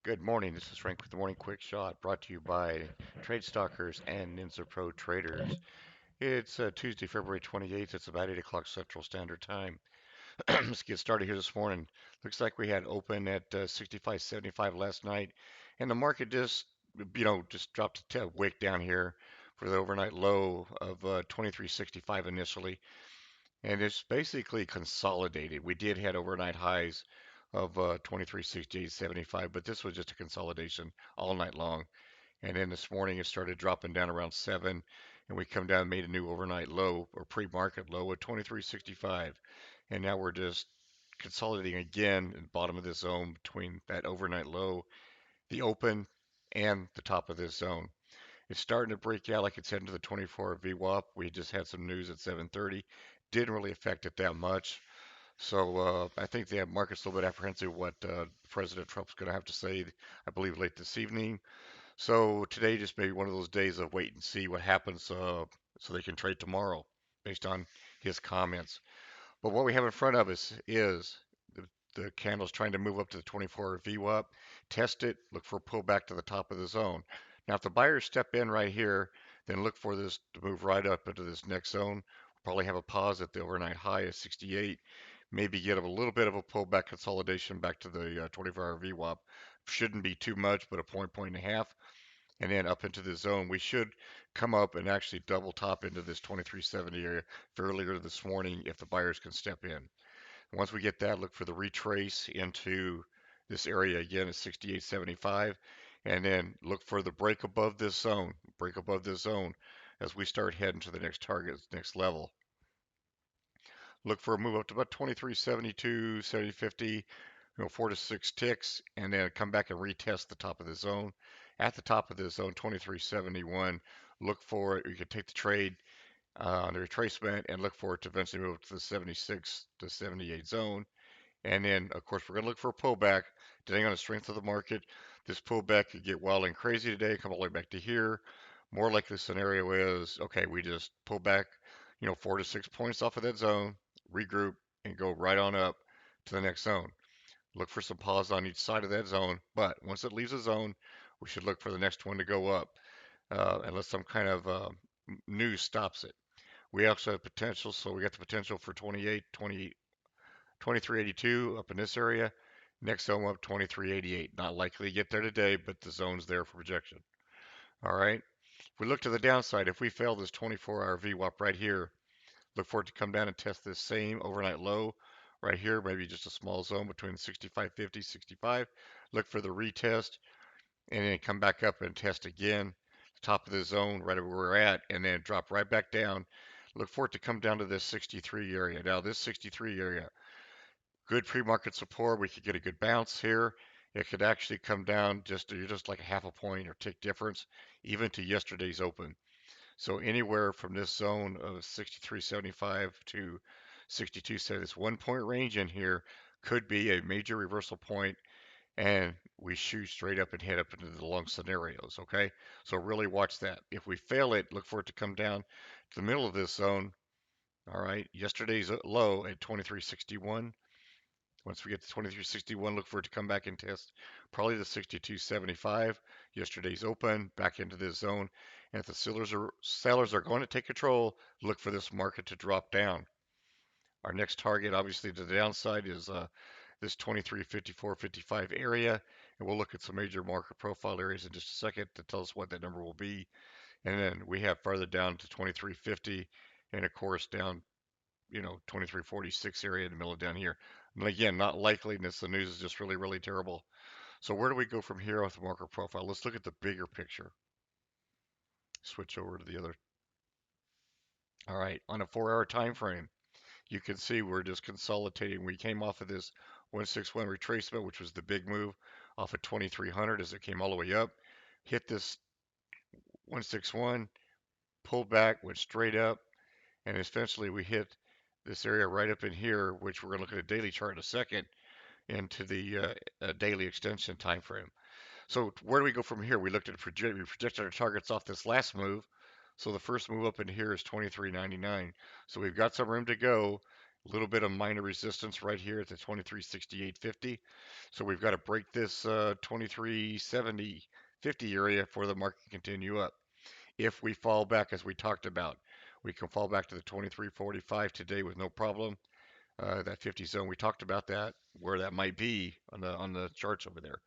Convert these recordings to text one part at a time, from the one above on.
Good morning. This is Frank with the Morning Quick Shot, brought to you by Trade Stalkers and Ninja Pro Traders. It's Tuesday, February 28th. It's about 8 o'clock Central Standard Time. Let's get started here this morning. Looks like we had open at 65.75 last night, and the market just dropped a wick down here for the overnight low of 23.65 initially, and it's basically consolidated. We did had overnight highs of 23.68.75, but this was just a consolidation all night long. And then this morning it started dropping down around 7, and we come down and made a new overnight low or pre-market low at 23.65. And now we're just consolidating again at the bottom of this zone between that overnight low, the open, and the top of this zone. It's starting to break out like it's heading to the 24 VWAP. We just had some news at 7:30. Didn't really affect it that much. So I think the market's a little bit apprehensive what President Trump's going to have to say, I believe, late this evening. So today just maybe one of those days of wait and see what happens so they can trade tomorrow based on his comments. But what we have in front of us is the candle's trying to move up to the 24 VWAP, test it, look for a pullback to the top of the zone. Now, if the buyers step in right here, then look for this to move right up into this next zone. We'll probably have a pause at the overnight high of 68, maybe get a little bit of a pullback consolidation back to the 24-hour VWAP. Shouldn't be too much, but a point and a half, and then up into the zone. We should come up and actually double top into this 2370 area fairly early this morning if the buyers can step in. Once we get that, look for the retrace into this area again at 68.75, and then look for the break above this zone as we start heading to the next target, next level. Look for a move up to about 23.72, 70.50, 4 to 6 ticks, and then come back and retest the top of the zone. At the top of the zone, 23.71, look for it. You can take the trade on the retracement and look for it to eventually move to the 76 to 78 zone. And then, of course, we're going to look for a pullback, depending on the strength of the market. This pullback could get wild and crazy today, come all the way back to here. More likely scenario is, okay, we just pull back, 4 to 6 points off of that zone, regroup, and go right on up to the next zone. Look for some pause on each side of that zone, but once it leaves the zone, we should look for the next one to go up, unless some kind of news stops it. We also have potential, so we got the potential for 2382 up in this area. Next zone up 2388. Not likely to get there today, but the zone's there for projection. All right. If we look to the downside, if we fail this 24-hour VWAP right here, look for it to come down and test this same overnight low right here, maybe just a small zone between 65.50, 65. Look for the retest and then come back up and test again, the top of the zone right where we're at, and then drop right back down. Look for it to come down to this 63 area. Now, this 63 area, good pre-market support. We could get a good bounce here. It could actually come down just like a half a point or tick difference, even to yesterday's open. So anywhere from this zone of 63.75 to 62.70, this 1 point range in here could be a major reversal point, and we shoot straight up and head up into the long scenarios. Okay, so really watch that. If we fail it, look for it to come down to the middle of this zone. All right, yesterday's low at 23.61. Once we get to 23.61, look for it to come back and test probably the 62.75. Yesterday's open back into this zone. And if the sellers are going to take control, look for this market to drop down. Our next target, obviously, to the downside is this 23.54.55 area. And we'll look at some major market profile areas in just a second to tell us what that number will be. And then we have farther down to 23.50 and, of course, down 2346 area in the middle down here. And again, not likeliness. The news is just really, really terrible. So where do we go from here with the market profile? Let's look at the bigger picture. Switch over to the other. All right, on a 4-hour time frame, you can see we're just consolidating. We came off of this 161 retracement, which was the big move off of 2300 as it came all the way up, hit this 161, pulled back, went straight up, and essentially we hit this area right up in here, which we're going to look at a daily chart in a second, into the daily extension time frame. So where do we go from here? We projected our targets off this last move. So the first move up in here is 23.99. So we've got some room to go. A little bit of minor resistance right here at the 2368.50. So we've got to break this 2370.50 area for the market to continue up. If we fall back, as we talked about, we can fall back to the 2345 today with no problem. That 50 zone, we talked about that, where that might be on the charts over there.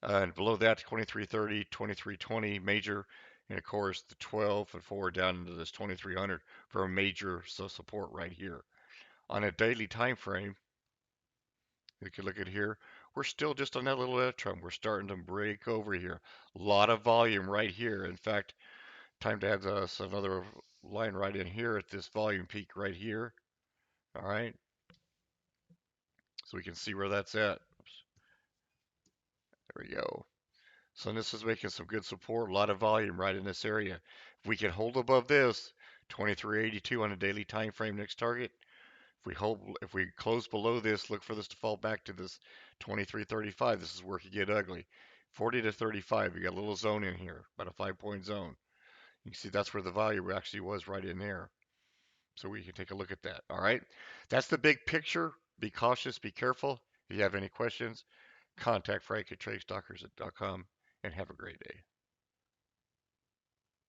And below that, 2330, 2320 major, and of course the 12 and 4 down into this 2300 for a major support right here. On a daily time frame, you can look at here. We're still just on that little trend. We're starting to break over here. A lot of volume right here. In fact, time to add us another line right in here at this volume peak right here. All right, so we can see where that's at. Oops, there we go. So this is making some good support, a lot of volume right in this area. If we can hold above this, 2382 on a daily time frame next target. If we close below this, look for this to fall back to this 2335. This is where it could get ugly. 40 to 35, we got a little zone in here, about a 5 point zone. You can see that's where the value actually was right in there. So we can take a look at that. All right. That's the big picture. Be cautious, be careful. If you have any questions, contact Frank at tradestalkers.com and have a great day.